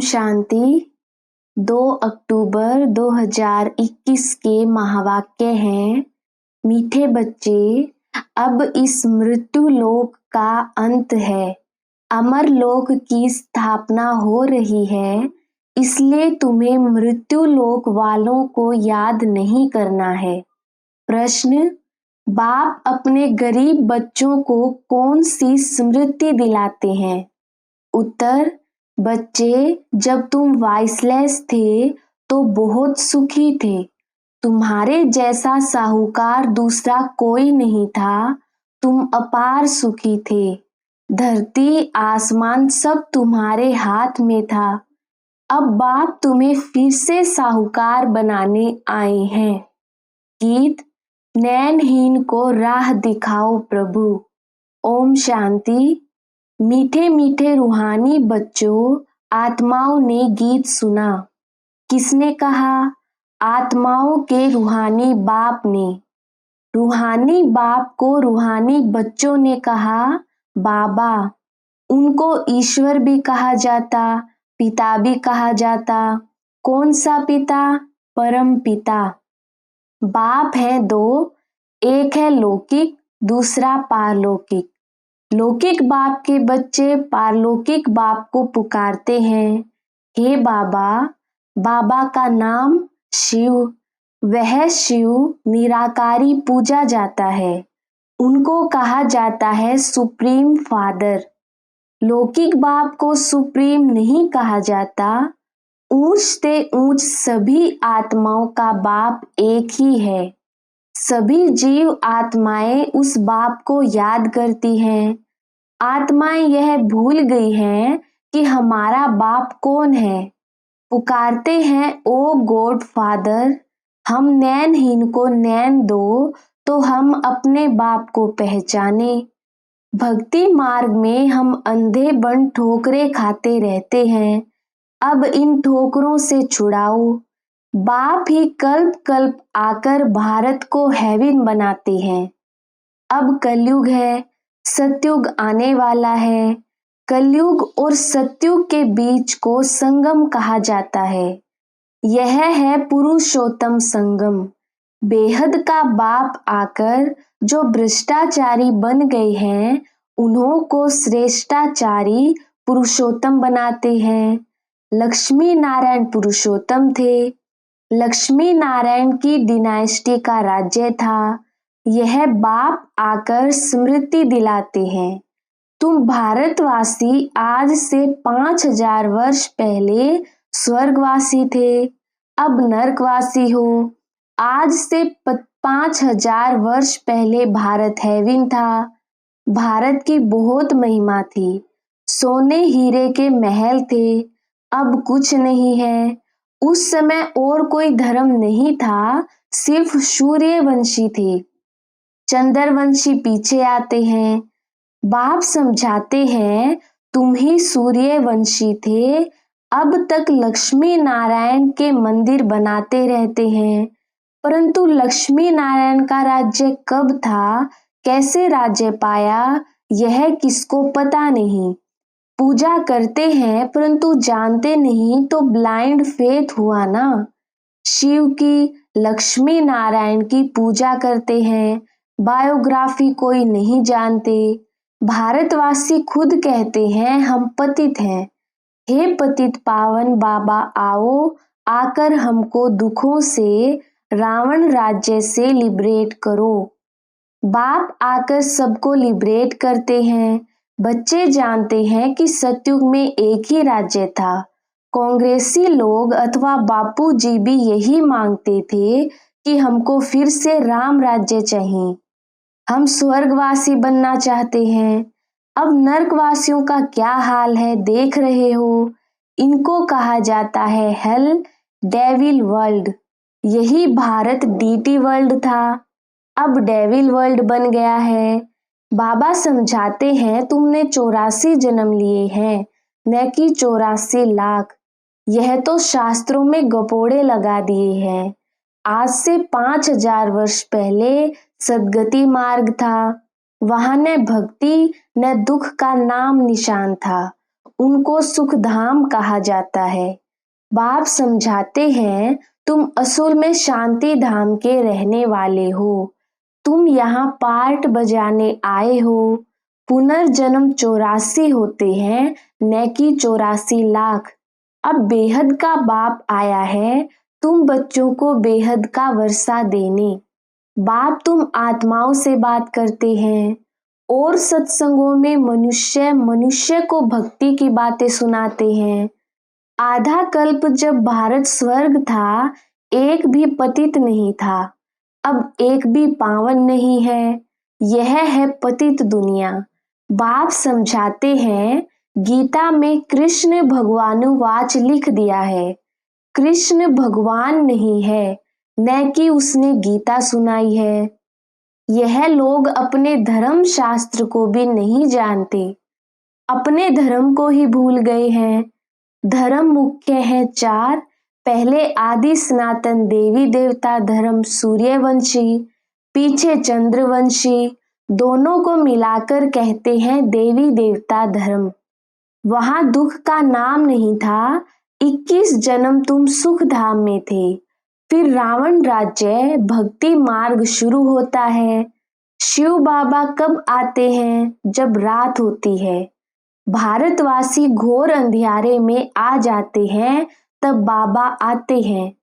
शांति। 2 अक्टूबर 2021 के महावाक्य हैं, मीठे बच्चे, अब इस मृत्यु लोक का अंत है, अमर लोक की स्थापना हो रही है, इसलिए तुम्हें मृत्यु लोक वालों को याद नहीं करना है। प्रश्न, बाप अपने गरीब बच्चों को कौन सी स्मृति दिलाते हैं? उत्तर, बच्चे, जब तुम वॉइसलेस थे तो बहुत सुखी थे। तुम्हारे जैसा साहूकार दूसरा कोई नहीं था। तुम अपार सुखी थे। धरती आसमान सब तुम्हारे हाथ में था। अब बाप तुम्हें फिर से साहूकार बनाने आए हैं। गीत, नैनहीन को राह दिखाओ प्रभु। ओम शांति। मीठे मीठे रूहानी बच्चों, आत्माओं ने गीत सुना। किसने कहा? आत्माओं के रूहानी बाप ने। रूहानी बाप को रूहानी बच्चों ने कहा, बाबा। उनको ईश्वर भी कहा जाता, पिता भी कहा जाता। कौन सा पिता? परम पिता। बाप है दो, एक है लौकिक, दूसरा पारलौकिक। लौकिक बाप के बच्चे पारलौकिक बाप को पुकारते हैं, हे बाबा। बाबा का नाम शिव। वह शिव निराकारी पूजा जाता है। उनको कहा जाता है सुप्रीम फादर। लौकिक बाप को सुप्रीम नहीं कहा जाता। ऊंच से ऊंच सभी आत्माओं का बाप एक ही है। सभी जीव आत्माएं उस बाप को याद करती हैं। आत्माएं यह भूल गई हैं कि हमारा बाप कौन है। पुकारते हैं, ओ गॉड फादर, हम नैनहीन को नैन दो तो हम अपने बाप को पहचाने। भक्ति मार्ग में हम अंधे बन ठोकरें खाते रहते हैं। अब इन ठोकरों से छुड़ाओ। बाप ही कल्प कल्प आकर भारत को हेवन बनाते हैं। अब कलयुग है, सतयुग आने वाला है। कलयुग और सतयुग के बीच को संगम कहा जाता है। यह है पुरुषोत्तम संगम। बेहद का बाप आकर जो भ्रष्टाचारी बन गए हैं, उन्हों को श्रेष्ठाचारी पुरुषोत्तम बनाते हैं। लक्ष्मी नारायण पुरुषोत्तम थे। लक्ष्मी नारायण की डिनाइस्टी का राज्य था। यह बाप आकर स्मृति दिलाते हैं, तुम भारतवासी आज से 5000 वर्ष पहले स्वर्गवासी थे, अब नरकवासी हो। आज से 5000 वर्ष पहले भारत हेवन था। भारत की बहुत महिमा थी। सोने हीरे के महल थे, अब कुछ नहीं है। उस समय और कोई धर्म नहीं था, सिर्फ सूर्यवंशी थे। चंद्रवंशी पीछे आते हैं। बाप समझाते हैं, तुम ही सूर्यवंशी थे। अब तक लक्ष्मी नारायण के मंदिर बनाते रहते हैं, परंतु लक्ष्मी नारायण का राज्य कब था, कैसे राज्य पाया, यह किसको पता नहीं। पूजा करते हैं परंतु जानते नहीं तो ब्लाइंड फेथ हुआ ना। शिव की, लक्ष्मी नारायण की पूजा करते हैं, बायोग्राफी कोई नहीं जानते। भारतवासी खुद कहते हैं, हम पतित हैं। हे पतित पावन बाबा, आओ, आकर हमको दुखों से, रावण राज्य से लिबरेट करो। बाप आकर सबको लिबरेट करते हैं। बच्चे जानते हैं कि सतयुग में एक ही राज्य था। कांग्रेसी लोग अथवा बापू जी भी यही मांगते थे कि हमको फिर से राम राज्य चाहिए। हम स्वर्गवासी बनना चाहते हैं। अब नरकवासियों का क्या हाल है देख रहे हो। इनको कहा जाता है हेल, डेविल वर्ल्ड। यही भारत डीटी वर्ल्ड था, अब डेविल वर्ल्ड बन गया है। बाबा समझाते हैं, तुमने 84 जन्म लिए हैं, न कि 84 लाख। यह तो शास्त्रों में गपोड़े लगा दिए हैं। आज से 5000 वर्ष पहले सदगति मार्ग था। वहां न भक्ति न दुख का नाम निशान था। उनको सुखधाम कहा जाता है। बाप समझाते हैं, तुम असल में शांति धाम के रहने वाले हो। तुम यहाँ पार्ट बजाने आए हो। पुनर्जन्म 84 होते हैं, न कि 84 लाख। अब बेहद का बाप आया है तुम बच्चों को बेहद का वर्षा देने। बाप तुम आत्माओं से बात करते हैं और सत्संगों में मनुष्य को भक्ति की बातें सुनाते हैं। आधा कल्प जब भारत स्वर्ग था, एक भी पतित नहीं था। अब एक भी पावन नहीं है। यह है पतित दुनिया। बाप समझाते हैं, गीता में कृष्ण भगवानुवाच लिख दिया है। कृष्ण भगवान नहीं है, न कि उसने गीता सुनाई है। यह लोग अपने धर्म शास्त्र को भी नहीं जानते, अपने धर्म को ही भूल गए हैं। धर्म मुख्य है 4। पहले आदि सनातन देवी देवता धर्म सूर्यवंशी, पीछे चंद्रवंशी, दोनों को मिलाकर कहते हैं देवी देवता धर्म। वहां दुख का नाम नहीं था। 21 जन्म तुम सुख धाम में थे। फिर रावण राज्य भक्ति मार्ग शुरू होता है। शिव बाबा कब आते हैं? जब रात होती है। भारतवासी घोर अंधियारे में आ जाते हैं, तब बाबा आते हैं।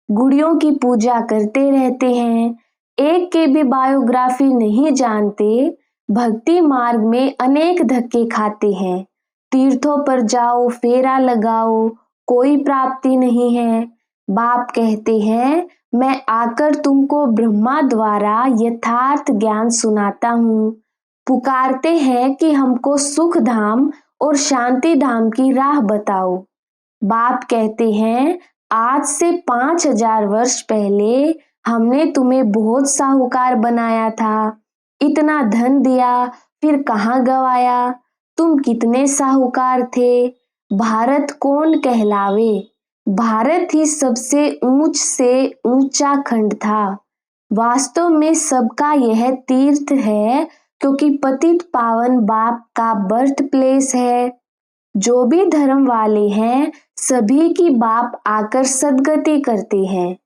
गुड़ियों की पूजा करते रहते हैं। एक के भी बायोग्राफी नहीं जानते। भक्ति मार्ग में अनेक धक्के खाते हैं। तीर्थों पर जाओ, फेरा लगाओ, कोई प्राप्ति नहीं है। बाप कहते हैं, मैं आकर तुमको ब्रह्मा द्वारा यथार्थ ज्ञान सुनाता हूँ। पुकारते हैं कि हमको सुख धाम और शांति धाम की राह बताओ। बाप कहते हैं, आज से 5000 वर्ष पहले हमने तुम्हें बहुत साहूकार बनाया था। इतना धन दिया, फिर कहाँ गवाया? तुम कितने साहूकार थे? भारत कौन कहलावे? भारत ही सबसे ऊंच से ऊंचा खंड था। वास्तव में सबका यह तीर्थ है, क्योंकि पतित पावन बाप का बर्थ प्लेस है। जो भी धर्म वाले हैं, सभी की बाप आकर सदगति करते हैं।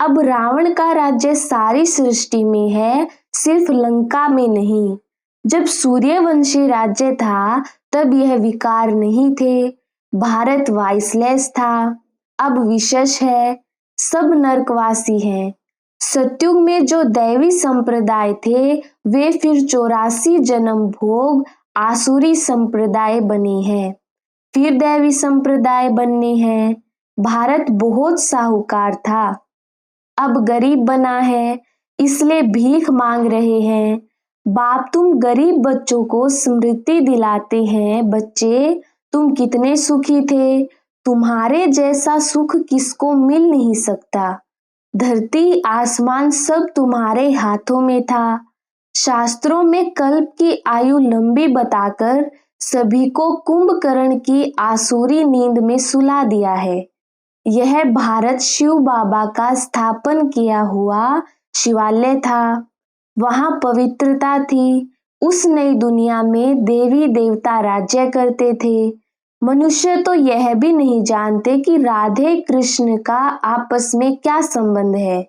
अब रावण का राज्य सारी सृष्टि में है, सिर्फ लंका में नहीं। जब सूर्यवंशी राज्य था, तब यह विकार नहीं थे। भारत वाइसलेस था। अब विशेष है, सब नरकवासी हैं। सतयुग में जो दैवी संप्रदाय थे, वे फिर 84 जन्म भोग आसुरी संप्रदाय बने हैं। फिर दैवी संप्रदाय बनने हैं। भारत बहुत साहूकार था, अब गरीब बना है, इसलिए भीख मांग रहे हैं। बाप तुम गरीब बच्चों को स्मृति दिलाते हैं, बच्चे तुम कितने सुखी थे। तुम्हारे जैसा सुख किसको मिल नहीं सकता। धरती आसमान सब तुम्हारे हाथों में था। शास्त्रों में कल्प की आयु लंबी बताकर सभी को कुंभकर्ण की आसुरी नींद में सुला दिया है। यह भारत शिव बाबा का स्थापन किया हुआ शिवालय था। वहां पवित्रता थी। उस नई दुनिया में देवी देवता राज्य करते थे। मनुष्य तो यह भी नहीं जानते कि राधे कृष्ण का आपस में क्या संबंध है।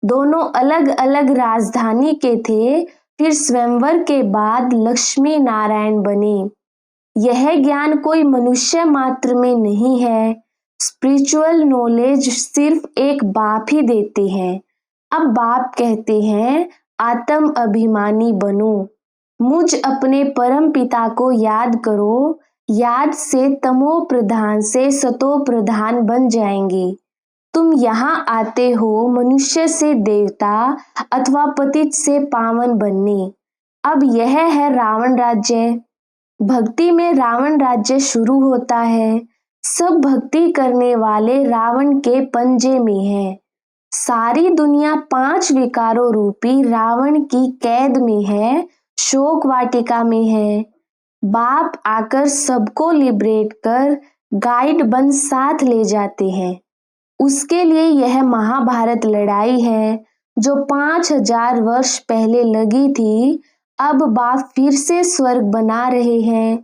दोनों अलग अलग राजधानी के थे। फिर स्वयंवर के बाद लक्ष्मी नारायण बने। यह ज्ञान कोई मनुष्य मात्र में नहीं है। स्पिरिचुअल नॉलेज सिर्फ एक बाप ही देते हैं। अब बाप कहते हैं, आत्म अभिमानी बनो। मुझ अपने परम पिता को याद करो। याद से तमो प्रधान से सतो प्रधान बन जाएंगे। तुम यहाँ आते हो मनुष्य से देवता अथवा पतित से पावन बनने। अब यह है रावण राज्य। भक्ति में रावण राज्य शुरू होता है। सब भक्ति करने वाले रावण के पंजे में है। सारी दुनिया 5 विकारों रूपी रावण की कैद में है, शोक वाटिका में है। बाप आकर सबको लिबरेट कर गाइड बन साथ ले जाते हैं। उसके लिए यह महाभारत लड़ाई है, जो 5000 वर्ष पहले लगी थी। अब बाप फिर से स्वर्ग बना रहे हैं।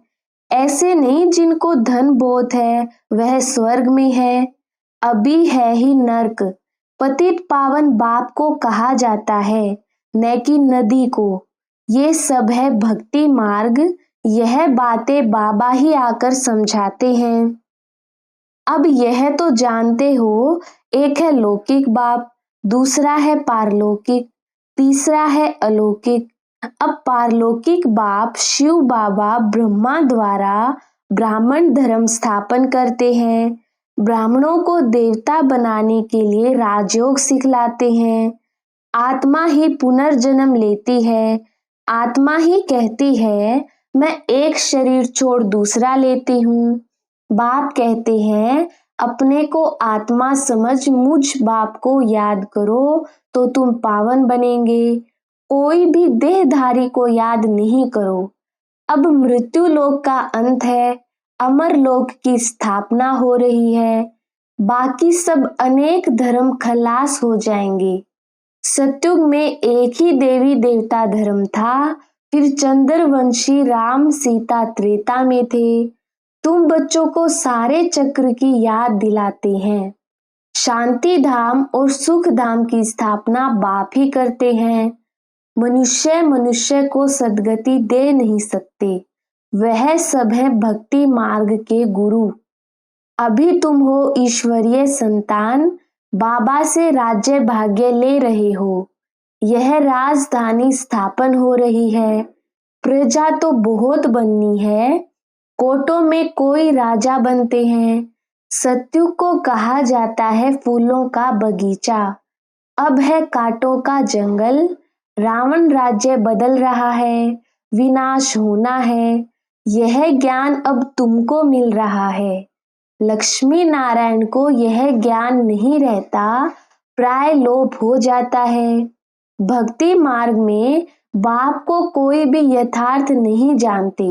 ऐसे नहीं जिनको धन बहुत है वह स्वर्ग में है, अभी है ही नर्क। पतित पावन बाप को कहा जाता है, न कि नदी को। ये सब है भक्ति मार्ग, यह बातें बाबा ही आकर समझाते हैं। अब यह तो जानते हो, एक है लौकिक बाप, दूसरा है पारलौकिक, तीसरा है अलौकिक। अब पारलौकिक बाप शिव बाबा ब्रह्मा द्वारा ब्राह्मण धर्म स्थापन करते हैं, ब्राह्मणों को देवता बनाने के लिए राजयोग सिखलाते हैं। आत्मा ही पुनर्जन्म लेती है, आत्मा ही कहती है मैं एक शरीर छोड़ दूसरा लेती हूँ। बाप कहते हैं अपने को आत्मा समझ मुझ बाप को याद करो तो तुम पावन बनेंगे, कोई भी देहधारी को याद नहीं करो। अब मृत्यु लोक का अंत है, अमर लोक की स्थापना हो रही है, बाकी सब अनेक धर्म खलास हो जाएंगे। सतयुग में एक ही देवी देवता धर्म था, फिर चंद्रवंशी राम सीता त्रेता में थे। तुम बच्चों को सारे चक्र की याद दिलाते हैं। शांति धाम और सुख धाम की स्थापना बाप ही करते हैं। मनुष्य मनुष्य को सद्गति दे नहीं सकते, वह सब है भक्ति मार्ग के गुरु। अभी तुम हो ईश्वरीय संतान, बाबा से राज्य भाग्य ले रहे हो। यह राजधानी स्थापन हो रही है, प्रजा तो बहुत बननी है, कोटों में कोई राजा बनते हैं। सतयुग को कहा जाता है फूलों का बगीचा, अब है कांटों का जंगल। रावण राज्य बदल रहा है, विनाश होना है, यह ज्ञान अब तुमको मिल रहा है। लक्ष्मी नारायण को यह ज्ञान नहीं रहता, प्राय लोप हो जाता है। भक्ति मार्ग में बाप को कोई भी यथार्थ नहीं जानते।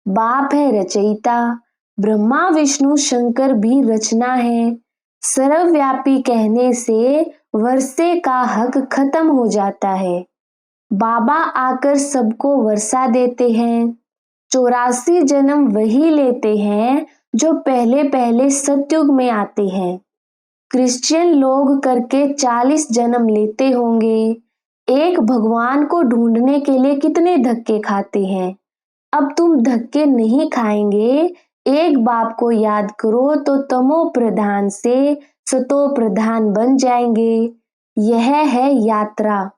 बाप है रचयिता, ब्रह्मा विष्णु शंकर भी रचना है। सर्वव्यापी कहने से वर्षे का हक खत्म हो जाता है। बाबा आकर सबको वर्षा देते हैं। 84 जन्म वही लेते हैं जो पहले पहले सतयुग में आते हैं। क्रिश्चियन लोग करके 40 जन्म लेते होंगे। एक भगवान को ढूंढने के लिए कितने धक्के खाते हैं। अब तुम धक्के नहीं खाएंगे, एक बाप को याद करो तो तमो प्रधान से सतो प्रधान बन जाएंगे। यह है यात्रा,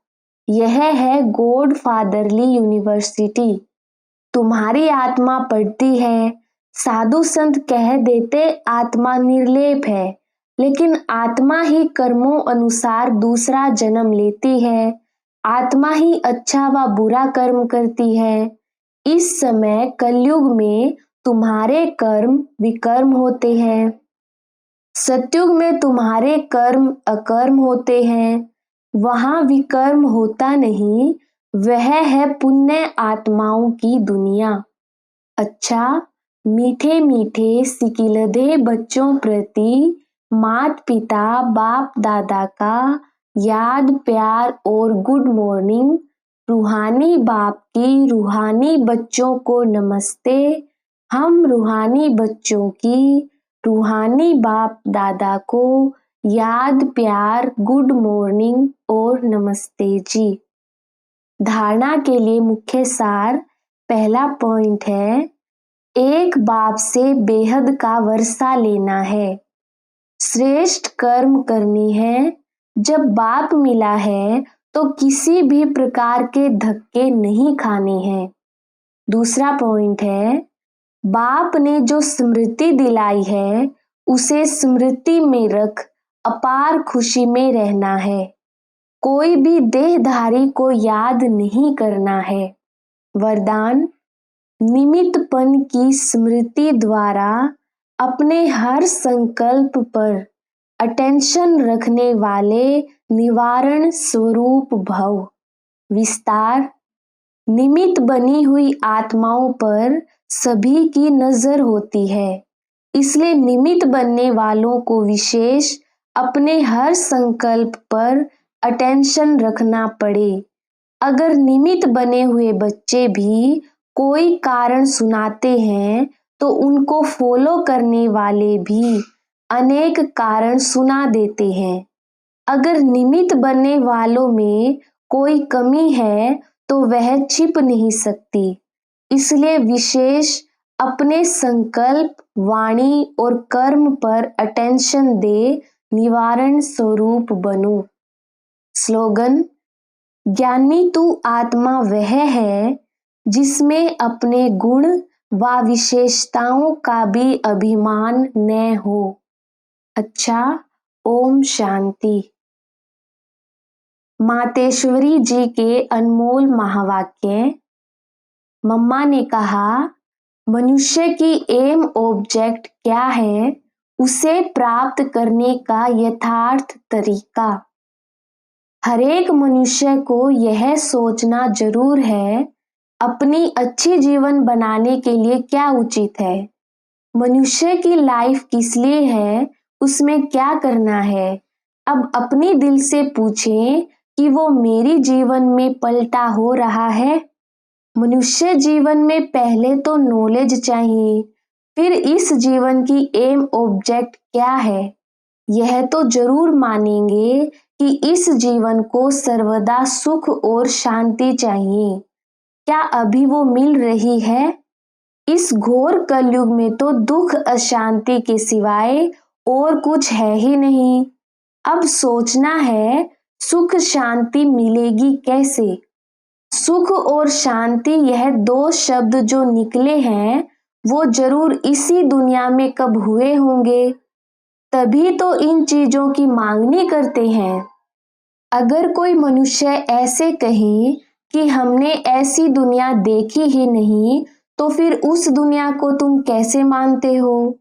यह है गॉड फादरली यूनिवर्सिटी। तुम्हारी आत्मा पढ़ती है, साधु संत कह देते आत्मा निर्लेप है, लेकिन आत्मा ही कर्मों अनुसार दूसरा जन्म लेती है। आत्मा ही अच्छा व बुरा कर्म करती है। इस समय कलयुग में तुम्हारे कर्म विकर्म होते हैं, सतयुग में तुम्हारे कर्म अकर्म होते हैं। वहां विकर्म होता नहीं, वह है पुण्य आत्माओं की दुनिया। अच्छा, मीठे मीठे सिकिलधे बच्चों प्रति मात पिता बाप दादा का याद प्यार और गुड मॉर्निंग। रूहानी बाप की रूहानी बच्चों को नमस्ते। हम रूहानी बच्चों की रूहानी बाप दादा को याद प्यार गुड मॉर्निंग और नमस्ते जी। धारणा के लिए मुख्य सार, पहला पॉइंट है, एक बाप से बेहद का वर्षा लेना है, श्रेष्ठ कर्म करनी है। जब बाप मिला है तो किसी भी प्रकार के धक्के नहीं खाने हैं। दूसरा पॉइंट है, बाप ने जो स्मृति दिलाई है उसे स्मृति में रख अपार खुशी में रहना है। कोई भी देहधारी को याद नहीं करना है। वरदान, निमित्तपन की स्मृति द्वारा अपने हर संकल्प पर अटेंशन रखने वाले निवारण स्वरूप भव। विस्तार, निमित्त बनी हुई आत्माओं पर सभी की नजर होती है, इसलिए निमित्त बनने वालों को विशेष अपने हर संकल्प पर अटेंशन रखना पड़े। अगर निमित्त बने हुए बच्चे भी कोई कारण सुनाते हैं तो उनको फॉलो करने वाले भी अनेक कारण सुना देते हैं। अगर निमित्त बनने वालों में कोई कमी है तो वह छिप नहीं सकती। इसलिए विशेष अपने संकल्प, वाणी और कर्म पर अटेंशन दे, निवारण स्वरूप बनो। स्लोगन: ज्ञानी तू आत्मा वह है जिसमें अपने गुण व विशेषताओं का भी अभिमान न हो। अच्छा, ओम शांति। मातेश्वरी जी के अनमोल महावाक्य। मम्मा ने कहा, मनुष्य की एम ऑब्जेक्ट क्या है, उसे प्राप्त करने का यथार्थ तरीका। हरेक मनुष्य को यह सोचना जरूर है, अपनी अच्छी जीवन बनाने के लिए क्या उचित है। मनुष्य की लाइफ किस लिए है, उसमें क्या करना है। अब अपने दिल से पूछें कि वो मेरी जीवन में पलटा हो रहा है। मनुष्य जीवन में पहले तो नॉलेज चाहिए, फिर इस जीवन की एम ऑब्जेक्ट क्या है। यह तो जरूर मानेंगे कि इस जीवन को सर्वदा सुख और शांति चाहिए। क्या अभी वो मिल रही है? इस घोर कलयुग में तो दुख अशांति के सिवाय और कुछ है ही नहीं। अब सोचना है, सुख शांति मिलेगी कैसे। सुख और शांति, यह दो शब्द जो निकले हैं वो जरूर इसी दुनिया में कब हुए होंगे, तभी तो इन चीजों की मांगनी करते हैं। अगर कोई मनुष्य ऐसे कहे कि हमने ऐसी दुनिया देखी ही नहीं, तो फिर उस दुनिया को तुम कैसे मानते हो।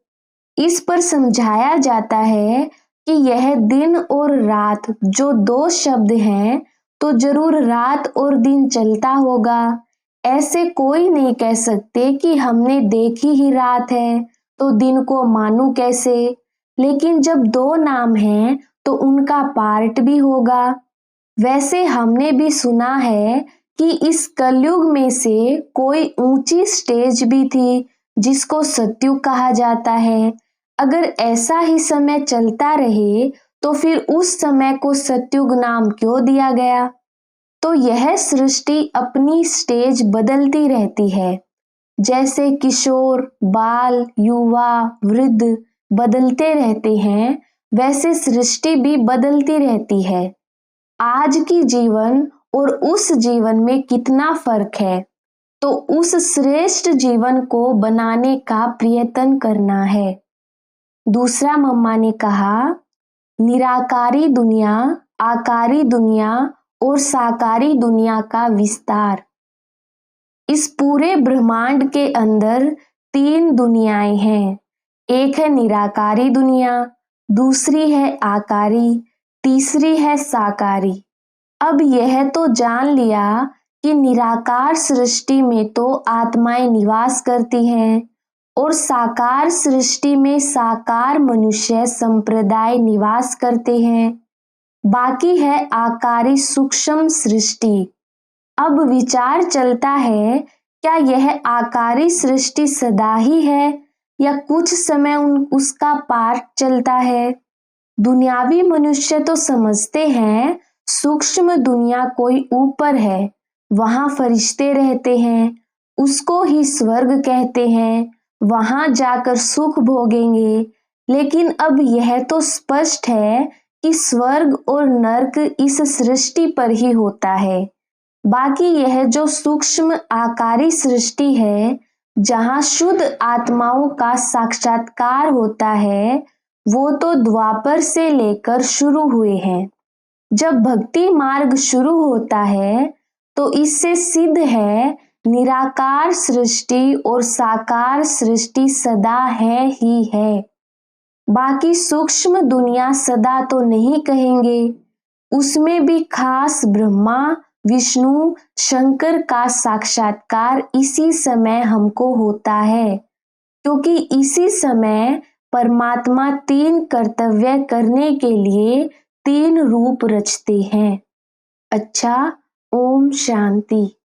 इस पर समझाया जाता है कि यह दिन और रात जो दो शब्द हैं, तो जरूर रात और दिन चलता होगा। ऐसे कोई नहीं कह सकते कि हमने देखी ही रात है तो दिन को मानूं कैसे। लेकिन जब दो नाम हैं तो उनका पार्ट भी होगा। वैसे हमने भी सुना है कि इस कलयुग में से कोई ऊंची स्टेज भी थी जिसको सतयुग कहा जाता है। अगर ऐसा ही समय चलता रहे तो फिर उस समय को सतयुग नाम क्यों दिया गया। तो यह सृष्टि अपनी स्टेज बदलती रहती है। जैसे किशोर, बाल, युवा, वृद्ध बदलते रहते हैं, वैसे सृष्टि भी बदलती रहती है। आज की जीवन और उस जीवन में कितना फर्क है, तो उस श्रेष्ठ जीवन को बनाने का प्रयत्न करना है। दूसरा मम्मा ने कहा, निराकारी दुनिया, आकारी दुनिया और साकारी दुनिया का विस्तार। इस पूरे ब्रह्मांड के अंदर तीन दुनियाएं हैं। एक है निराकारी दुनिया, दूसरी है आकारी, तीसरी है साकारी। अब यह तो जान लिया कि निराकार सृष्टि में तो आत्माएं निवास करती हैं और साकार सृष्टि में साकार मनुष्य संप्रदाय निवास करते हैं। बाकी है आकारी सूक्ष्म सृष्टि। अब विचार चलता है, क्या यह आकारी सृष्टि सदा ही है या कुछ समय उसका पार्ट चलता है। दुनियावी मनुष्य तो समझते हैं सूक्ष्म दुनिया कोई ऊपर है, वहां फरिश्ते रहते हैं, उसको ही स्वर्ग कहते हैं, वहां जाकर सुख भोगेंगे। लेकिन अब यह तो स्पष्ट है कि स्वर्ग और नर्क इस सृष्टि पर ही होता है। बाकी यह जो सूक्ष्म आकारी सृष्टि है, जहां शुद्ध आत्माओं का साक्षात्कार होता है, वो तो द्वापर से लेकर शुरू हुए हैं। जब भक्ति मार्ग शुरू होता है तो इससे सिद्ध है निराकार सृष्टि और साकार सृष्टि सदा है ही है। बाकी सूक्ष्म दुनिया सदा तो नहीं कहेंगे, उसमें भी खास ब्रह्मा, विष्णु, शंकर का साक्षात्कार इसी समय हमको होता है, क्योंकि इसी समय परमात्मा तीन कर्तव्य करने के लिए तीन रूप रचते हैं। अच्छा, ओम शांति।